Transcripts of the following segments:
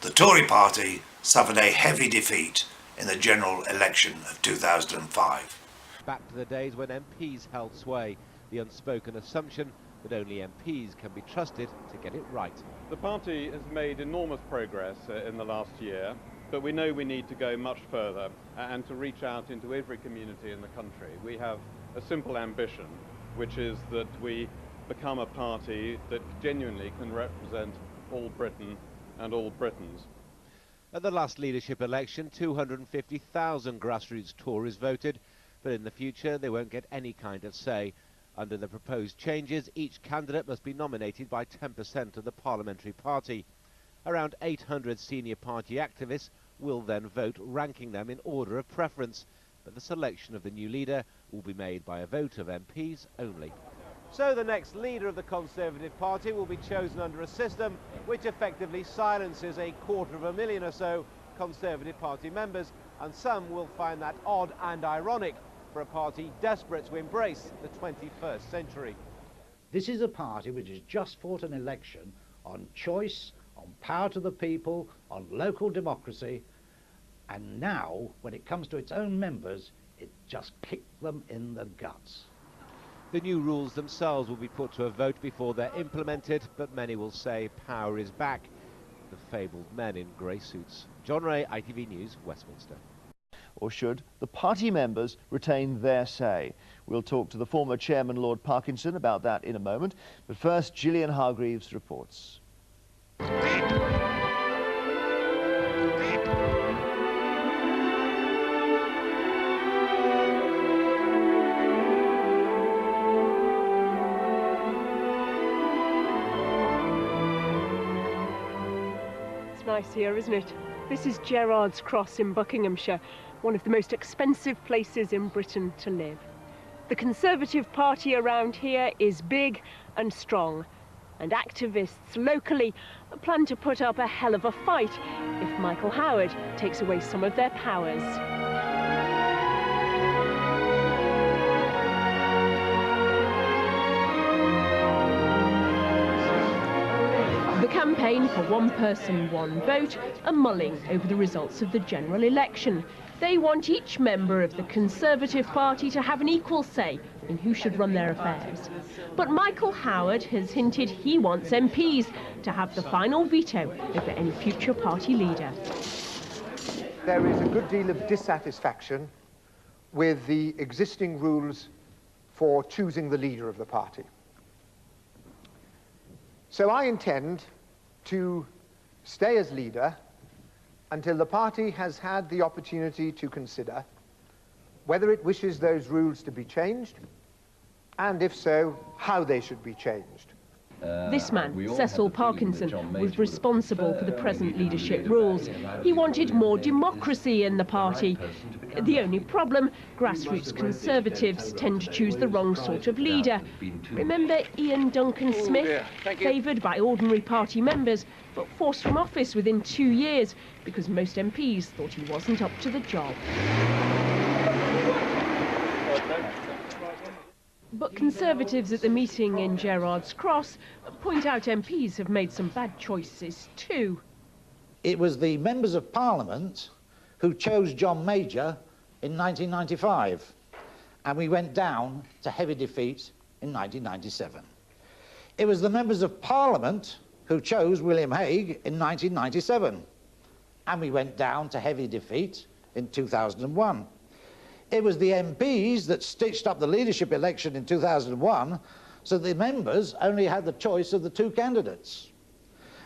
The Tory party suffered a heavy defeat in the general election of 2005. Back to the days when MPs held sway, the unspoken assumption that only MPs can be trusted to get it right. The party has made enormous progress in the last year, but we know we need to go much further and to reach out into every community in the country. We have a simple ambition, which is that we become a party that genuinely can represent all Britain and all Britons. At the last leadership election, 250,000 grassroots Tories voted, but in the future they won't get any kind of say. Under the proposed changes, each candidate must be nominated by 10% of the parliamentary party. Around 800 senior party activists will then vote, ranking them in order of preference, but the selection of the new leader will be made by a vote of MPs only. So the next leader of the Conservative Party will be chosen under a system which effectively silences 250,000 or so Conservative Party members, and some will find that odd and ironic for a party desperate to embrace the 21st century. This is a party which has just fought an election on choice, on power to the people, on local democracy, and now, when it comes to its own members, it just kicked them in the guts. The new rules themselves will be put to a vote before they're implemented, but many will say power is back. The fabled men in grey suits. John Ray, ITV News, Westminster. Or should the party members retain their say? We'll talk to the former chairman, Lord Parkinson, about that in a moment. But first, Gillian Hargreaves reports. Nice here, isn't it? This is Gerrard's Cross in Buckinghamshire, one of the most expensive places in Britain to live. The Conservative Party around here is big and strong, and activists locally plan to put up a hell of a fight if Michael Howard takes away some of their powers. The campaign for one person, one vote are mulling over the results of the general election. They want each member of the Conservative Party to have an equal say in who should run their affairs. But Michael Howard has hinted he wants MPs to have the final veto over any future party leader. There is a good deal of dissatisfaction with the existing rules for choosing the leader of the party. So I intend to stay as leader until the party has had the opportunity to consider whether it wishes those rules to be changed, and if so, how they should be changed. This man, Cecil Parkinson, was responsible for the present leadership rules. He wanted more democracy in the party. The only problem, grassroots Conservatives tend to choose the wrong sort of leader. Remember Ian Duncan Smith, favoured by ordinary party members, but forced from office within 2 years because most MPs thought he wasn't up to the job. But Conservatives at the meeting in Gerrard's Cross point out MPs have made some bad choices too. It was the members of Parliament who chose John Major in 1995, and we went down to heavy defeat in 1997. It was the members of Parliament who chose William Hague in 1997, and we went down to heavy defeat in 2001. It was the MPs that stitched up the leadership election in 2001, so the members only had the choice of the two candidates.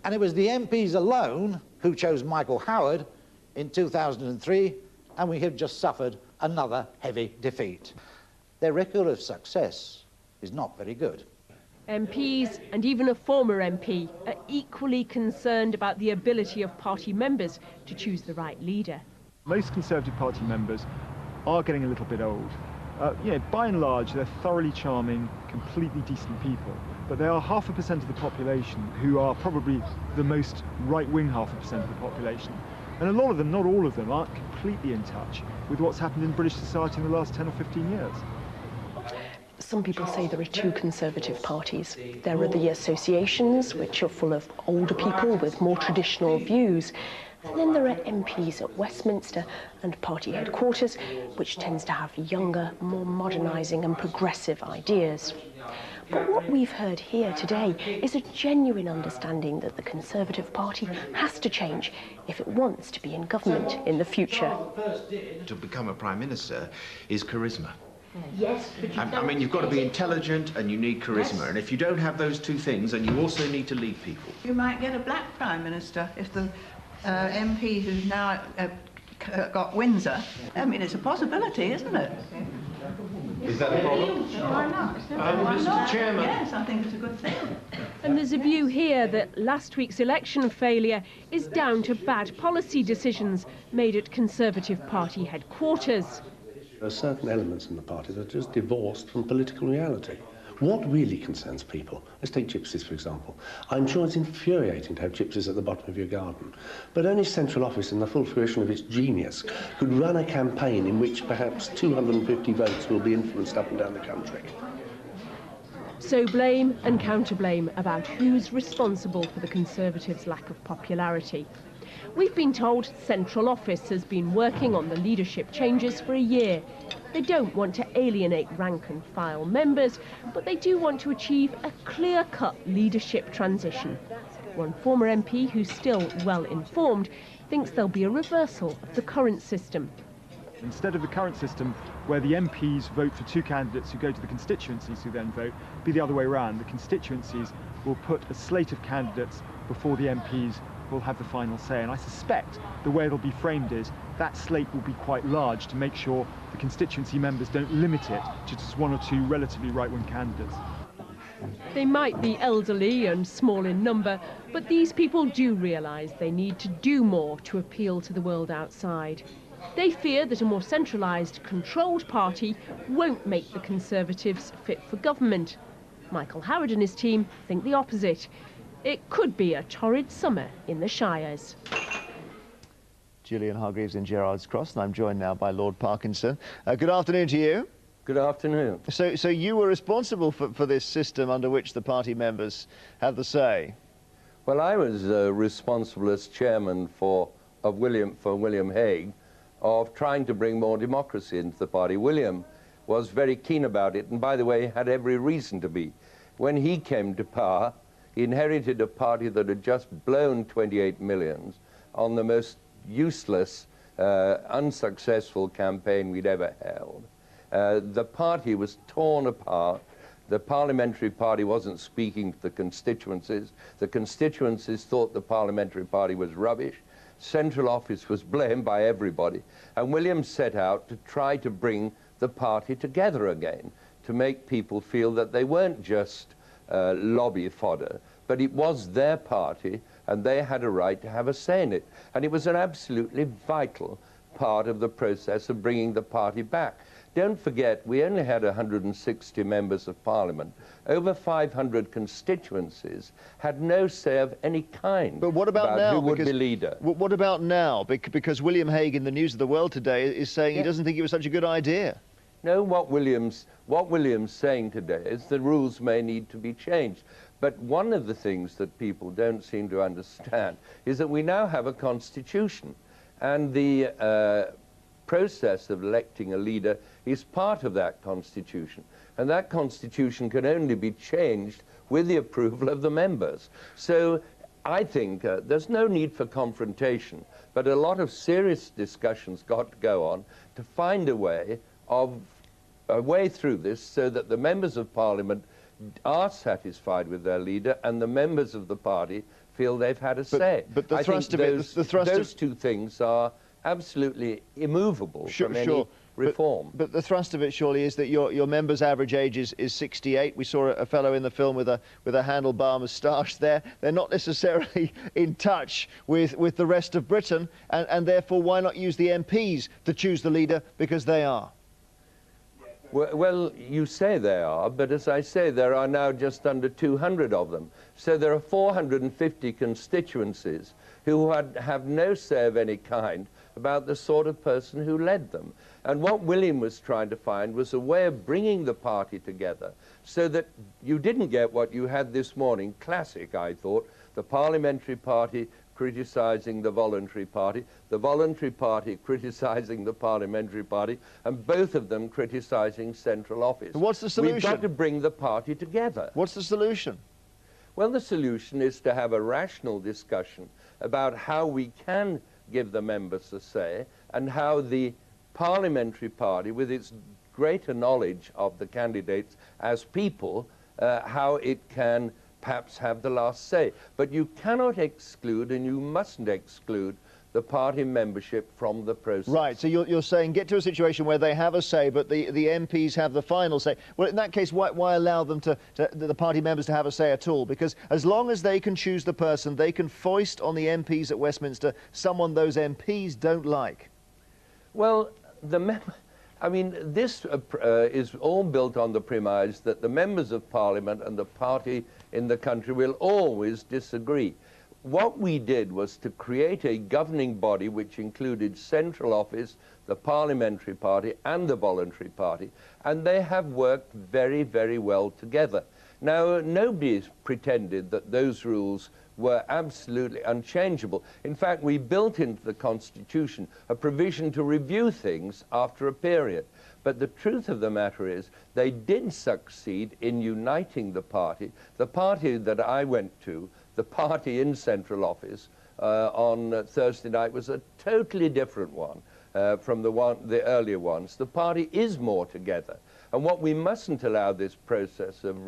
And it was the MPs alone who chose Michael Howard in 2003, and we have just suffered another heavy defeat. Their record of success is not very good. MPs, and even a former MP, are equally concerned about the ability of party members to choose the right leader. Most Conservative Party members are getting a little bit old. By and large, they're thoroughly charming, completely decent people, but they are 0.5% of the population who are probably the most right-wing 0.5% of the population. And a lot of them, not all of them, aren't completely in touch with what's happened in British society in the last 10 or 15 years. Some people say there are two Conservative parties. There are the associations, which are full of older people with more traditional views. And then there are MPs at Westminster and party headquarters, which tends to have younger, more modernising and progressive ideas. But what we've heard here today is a genuine understanding that the Conservative Party has to change if it wants to be in government in the future. To become a Prime Minister is charisma. Yes, but I mean, you've got to be intelligent and you need charisma. Yes. And if you don't have those two things, then you also need to lead people. You might get a black Prime Minister if the MP who's now got Windsor. I mean, it's a possibility, isn't it? Is that a problem? Why not? Mr. Chairman. Yes, I think it's a good thing. And there's a view here that last week's election failure is down to bad policy decisions made at Conservative Party headquarters. There are certain elements in the party that are just divorced from political reality. What really concerns people? Let's take gypsies, for example. I'm sure it's infuriating to have gypsies at the bottom of your garden, but only Central Office, in the full fruition of its genius, could run a campaign in which perhaps 250 votes will be influenced up and down the country. So blame and counter-blame about who's responsible for the Conservatives' lack of popularity. We've been told Central Office has been working on the leadership changes for a year. They don't want to alienate rank-and-file members, but they do want to achieve a clear-cut leadership transition. One former MP who's still well-informed thinks there'll be a reversal of the current system. Instead of the current system, where the MPs vote for two candidates who go to the constituencies who then vote, be the other way around. The constituencies will put a slate of candidates before the MPs will have the final say. And I suspect the way it'll be framed is that slate will be quite large to make sure the constituency members don't limit it to just one or two relatively right-wing candidates. They might be elderly and small in number, but these people do realise they need to do more to appeal to the world outside. They fear that a more centralised, controlled party won't make the Conservatives fit for government. Michael Howard and his team think the opposite. It could be a torrid summer in the Shires. Gillian Hargreaves in Gerrards Cross, and I'm joined now by Lord Parkinson. Good afternoon to you. Good afternoon. So you were responsible for this system under which the party members have the say? Well, I was responsible as chairman for William Hague of trying to bring more democracy into the party. William was very keen about it, and by the way, had every reason to be. When he came to power, he inherited a party that had just blown 28 millions on the most useless, unsuccessful campaign we'd ever held. The party was torn apart. The parliamentary party wasn't speaking to the constituencies. The constituencies thought the parliamentary party was rubbish. Central Office was blamed by everybody. And William set out to try to bring the party together again, to make people feel that they weren't just lobby fodder, but it was their party and they had a right to have a say in it. And it was an absolutely vital part of the process of bringing the party back. Don't forget, we only had 160 members of Parliament. Over 500 constituencies had no say of any kind. But what about now? Who would be leader? What about now? Because William Hague in the News of the World today is saying he doesn't think it was such a good idea. No, what William's saying today is the rules may need to be changed. But one of the things that people don't seem to understand is that we now have a constitution, and the process of electing a leader is part of that constitution, and that constitution can only be changed with the approval of the members. So I think there's no need for confrontation, but a lot of serious discussions got to go on to find a way through this so that the members of Parliament are satisfied with their leader and the members of the party feel they've had a say. But the thrust of it, those two things are absolutely immovable from any reform. But the thrust of it surely is that your members' average age is 68. We saw a fellow in the film with a handlebar moustache there. They're not necessarily in touch with the rest of Britain, and therefore why not use the MPs to choose the leader, because they are? Well, you say they are, but as I say, there are now just under 200 of them. So there are 450 constituencies who have no say of any kind about the sort of person who led them. And what William was trying to find was a way of bringing the party together so that you didn't get what you had this morning, classic, I thought, the parliamentary party criticising the voluntary party criticising the parliamentary party, and both of them criticising central office. What's the solution? We've got to bring the party together. What's the solution? Well, the solution is to have a rational discussion about how we can give the members a say and how the parliamentary party, with its greater knowledge of the candidates as people, how it can perhaps have the last say. But you cannot exclude, and you mustn't exclude, the party membership from the process. Right, so you're saying get to a situation where they have a say, but the MPs have the final say. Well, in that case, why allow them the party members to have a say at all? Because as long as they can choose the person, they can foist on the MPs at Westminster someone those MPs don't like. Well, I mean, this is all built on the premise that the members of Parliament and the party in the country will always disagree. What we did was to create a governing body which included central office, the parliamentary party and the voluntary party, and they have worked very, very well together. Now, nobody's pretended that those rules were absolutely unchangeable. In fact, we built into the Constitution a provision to review things after a period. But the truth of the matter is they did succeed in uniting the party. The party that I went to, the party in central office on Thursday night, was a totally different one from the earlier ones. The party is more together. And what we mustn't allow this process of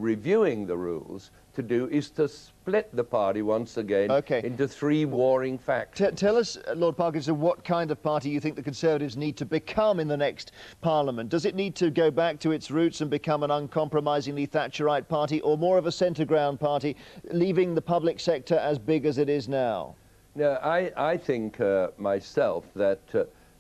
reviewing the rules to do is to split the party once again into three warring factions. Tell us, Lord Parkinson, what kind of party you think the Conservatives need to become in the next Parliament. Does it need to go back to its roots and become an uncompromisingly Thatcherite party, or more of a centre ground party, leaving the public sector as big as it is now? No, I think myself that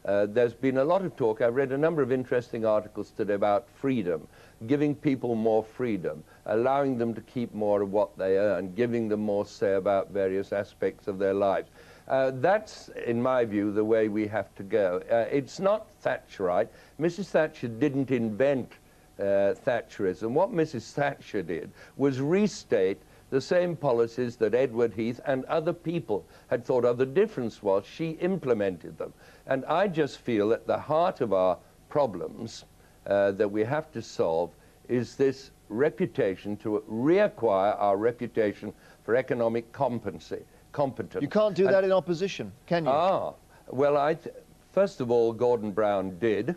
there's been a lot of talk. I've read a number of interesting articles today about freedom, giving people more freedom, allowing them to keep more of what they earn, giving them more say about various aspects of their lives. That's, in my view, the way we have to go. It's not Thatcherite. Mrs. Thatcher didn't invent Thatcherism. What Mrs. Thatcher did was restate the same policies that Edward Heath and other people had thought of. The difference was she implemented them. And I just feel at the heart of our problems that we have to solve is this reputation, to reacquire our reputation for economic competence. You can't do that in opposition, can you? Well, first of all, Gordon Brown did.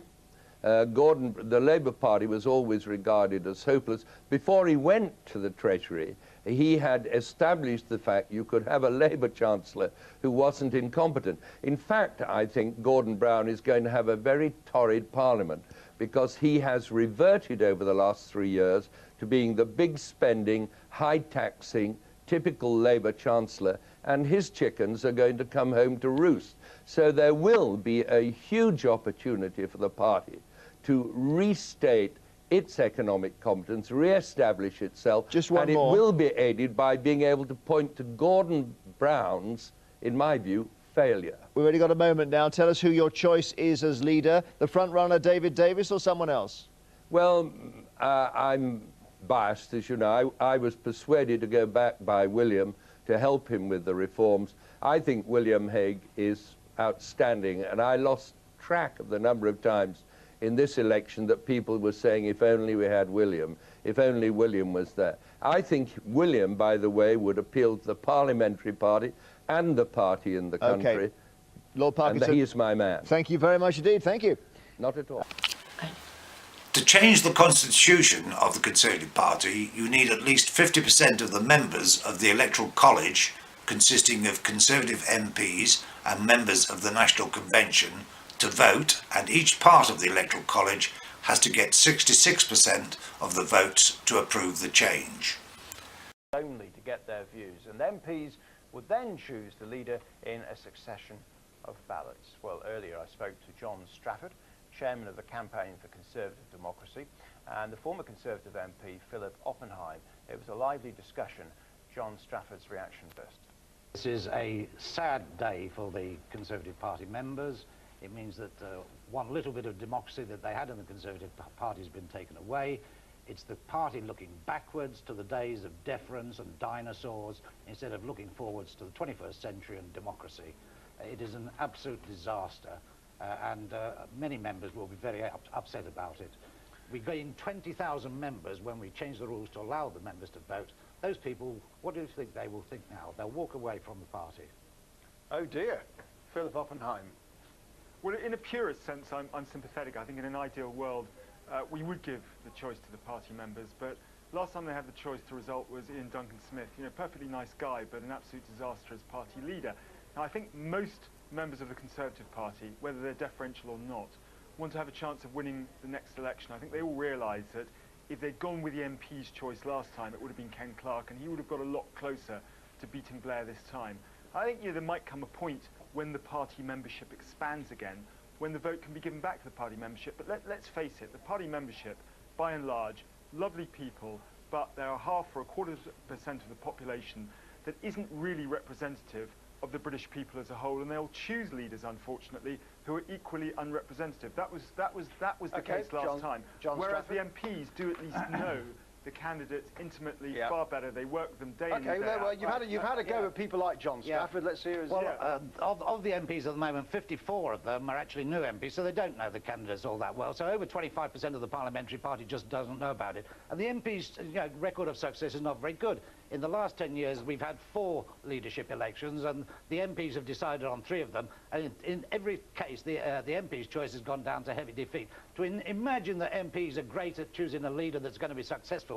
The Labour Party was always regarded as hopeless. Before he went to the Treasury, he had established the fact you could have a Labour Chancellor who wasn't incompetent. In fact, I think Gordon Brown is going to have a very torrid Parliament, because he has reverted over the last 3 years to being the big spending, high taxing, typical Labour Chancellor, and his chickens are going to come home to roost. So there will be a huge opportunity for the party to restate its economic competence, re-establish itself, and it will be aided by being able to point to Gordon Brown's, in my view, failure. We've already got a moment now. Tell us who your choice is as leader. The front runner, David Davis, or someone else? Well, I'm biased, as you know. I was persuaded to go back by William to help him with the reforms. I think William Hague is outstanding, and I lost track of the number of times in this election that people were saying, if only we had William, if only William was there. I think William, by the way, would appeal to the parliamentary party and the party in the country. Lord Parkinson, and he is my man. Thank you very much indeed. Thank you. Not at all. To change the constitution of the Conservative Party, you need at least 50% of the members of the Electoral College, consisting of Conservative MPs and members of the National Convention, to vote, and each part of the Electoral College has to get 66% of the votes to approve the change. Only to get their views, and MPs would then choose the leader in a succession of ballots. Well, earlier I spoke to John Strafford, chairman of the Campaign for Conservative Democracy, and the former Conservative MP, Philip Oppenheim. It was a lively discussion. John Strafford's reaction first. This is a sad day for the Conservative Party members. It means that one little bit of democracy that they had in the Conservative Party has been taken away. It's the party looking backwards to the days of deference and dinosaurs instead of looking forwards to the 21st century and democracy. It is an absolute disaster, and many members will be very upset about it. We gained 20,000 members when we changed the rules to allow the members to vote. Those people, what do you think they will think now? They'll walk away from the party. Oh dear. Philip Oppenheim. Well, in a purist sense, I'm sympathetic. I think in an ideal world, we would give the choice to the party members, but last time they had the choice, the result was Ian Duncan Smith. You know, perfectly nice guy, but an absolute disaster as party leader. Now, I think most members of the Conservative Party, whether they're deferential or not, want to have a chance of winning the next election. I think they all realise that if they'd gone with the MP's choice last time, it would have been Ken Clarke, and he would have got a lot closer to beating Blair this time. I think there might come a point when the party membership expands again, when the vote can be given back to the party membership. But let's face it, the party membership, by and large, lovely people, but there are half or a quarter percent of the population that isn't really representative of the British people as a whole, and they'll choose leaders, unfortunately, who are equally unrepresentative. That was the case last time. Whereas the MPs do at least know the candidates intimately far better. They work with them day in and day out. Well, you've had a go at people like John Strafford. Let's hear his... Well, of the MPs at the moment, 54 of them are actually new MPs, so they don't know the candidates all that well. So over 25% of the parliamentary party just doesn't know about it. And the MPs' record of success is not very good. In the last 10 years, we've had 4 leadership elections, and the MPs have decided on 3 of them. And in every case, the MPs' choice has gone down to heavy defeat. To imagine that MPs are great at choosing a leader that's going to be successful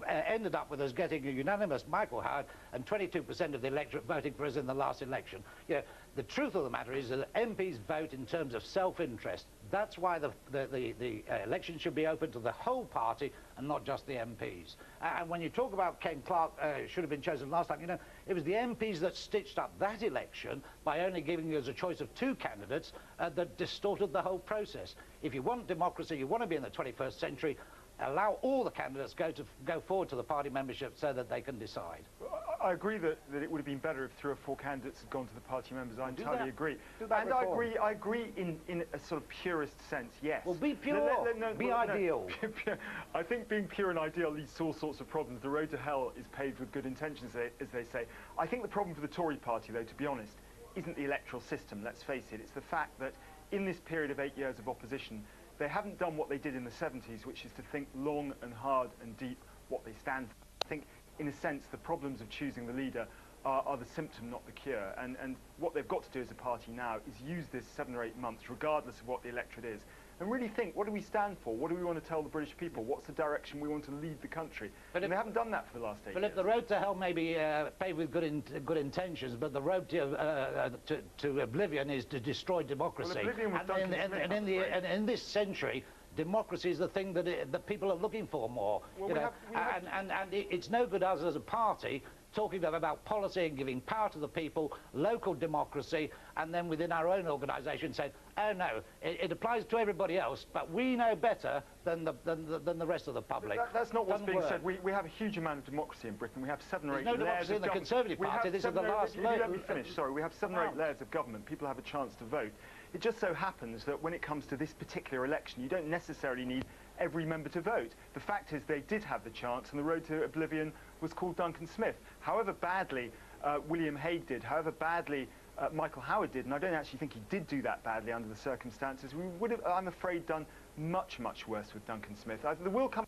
ended up with us getting a unanimous Michael Howard and 22% of the electorate voting for us in the last election. You know, the truth of the matter is that MPs vote in terms of self-interest. That's why the election should be open to the whole party and not just the MPs. And when you talk about Ken Clarke should have been chosen last time, you know, it was the MPs that stitched up that election by only giving us a choice of 2 candidates that distorted the whole process. If you want democracy, you want to be in the 21st century, allow all the candidates go forward to the party membership so that they can decide. I agree that it would have been better if 3 or 4 candidates had gone to the party members. I entirely agree. And I agree in a sort of purist sense, yes. Well, be pure. Be ideal. I think being pure and ideal leads to all sorts of problems. The road to hell is paved with good intentions, as they say. I think the problem for the Tory party, though, to be honest, isn't the electoral system, let's face it. It's the fact that in this period of 8 years of opposition, they haven't done what they did in the 70s, which is to think long and hard and deep what they stand for. I think, in a sense, the problems of choosing the leader are the symptom, not the cure. And what they've got to do as a party now is use this 7 or 8 months, regardless of what the electorate is, and really think, what do we stand for? What do we want to tell the British people? What's the direction we want to lead the country? And they haven't done that for the last 8 years. But if the road to hell may be paved with good intentions, but the road to oblivion is to destroy democracy. Well, oblivion was Duncan Smith, and in this century, democracy is the thing that people are looking for more. Well, and it's no good us as a party talking about policy and giving power to the people, local democracy, and then within our own organisation saying, oh no, it applies to everybody else, but we know better than the rest of the public. That's not what's being said. We have a huge amount of democracy in Britain. We have 7 or 8 layers of democracy in the Conservative Party. This is the last layer. Let me finish, sorry. We have 7 or 8 layers of government. People have a chance to vote. It just so happens that when it comes to this particular election, you don't necessarily need every member to vote. The fact is they did have the chance, and the road to oblivion was called Duncan Smith. However badly William Hague did, however badly Michael Howard did, and I don't actually think he did do that badly under the circumstances, we would have, I'm afraid, done much, much worse with Duncan Smith. There will come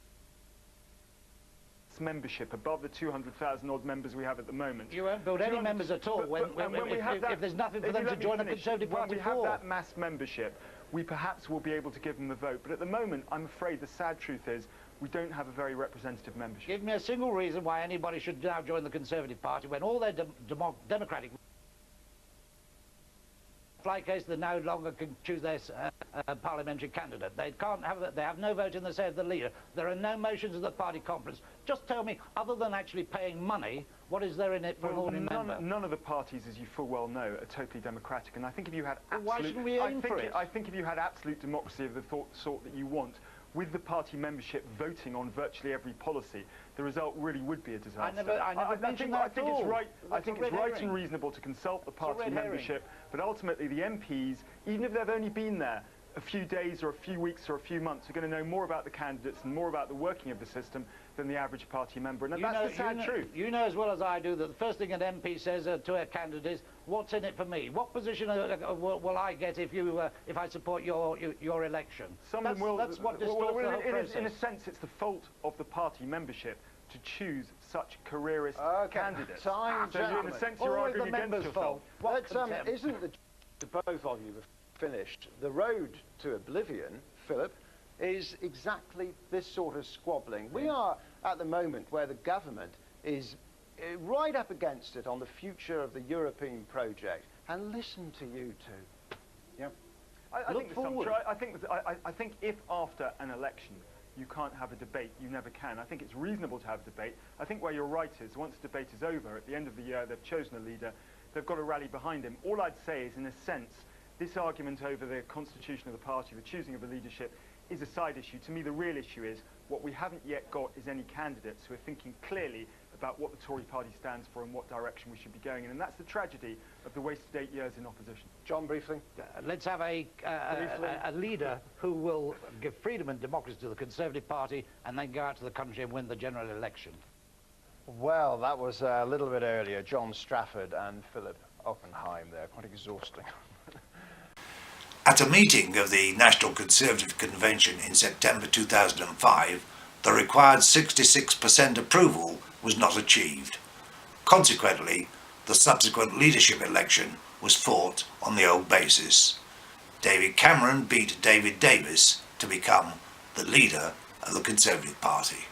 membership above the 200,000 odd members we have at the moment. You won't build any members at all if there's nothing for them to join the Conservative Party for. When we have that mass membership, we perhaps will be able to give them the vote. But at the moment, I'm afraid the sad truth is we don't have a very representative membership. Give me a single reason why anybody should now join the Conservative Party when all their democratic butterfly case, they no longer can choose their parliamentary candidate. They can't have, they have no vote in the say of the leader. There are no motions of the party conference. Just tell me, other than actually paying money, what is there in it for an ordinary member? None of the parties, as you full well know, are totally democratic, and I think if you had absolute... Why shouldn't we aim for it? I think if you had absolute democracy of the sort that you want, with the party membership voting on virtually every policy, the result really would be a disaster. I think it's right. I think it's right and reasonable to consult the party membership, but ultimately the MPs, even if they've only been there a few days or a few weeks or a few months, are going to know more about the candidates and more about the working of the system than the average party member, and that's the sad truth. You know as well as I do that the first thing an MP says to a candidate is, what's in it for me? What position will I get if I support your election? That's what distorts the whole process. In a sense, it's the fault of the party membership to choose such careerist candidates. So in a sense, you're arguing against yourself. Isn't the both of you have finished the road to oblivion, Philip, is exactly this sort of squabbling. We are at the moment where the government is right up against it on the future of the European project, and listen to you two. Yeah, I think forward. I think if after an election you can't have a debate, you never can. I think it's reasonable to have a debate. I think where you're right is, once the debate is over, at the end of the year, they've chosen a leader, they've got to rally behind him. All I'd say is, in a sense, this argument over the constitution of the party, the choosing of a leadership, is a side issue. To me, the real issue is what we haven't yet got is any candidates who are thinking clearly about what the Tory party stands for and what direction we should be going in. And that's the tragedy of the wasted 8 years in opposition. John, briefly. Let's have a leader who will give freedom and democracy to the Conservative Party and then go out to the country and win the general election. Well, that was a little bit earlier. John Strafford and Philip Oppenheim there. Quite exhausting. At a meeting of the National Conservative Convention in September 2005, the required 66% approval was not achieved. Consequently, the subsequent leadership election was fought on the old basis. David Cameron beat David Davis to become the leader of the Conservative Party.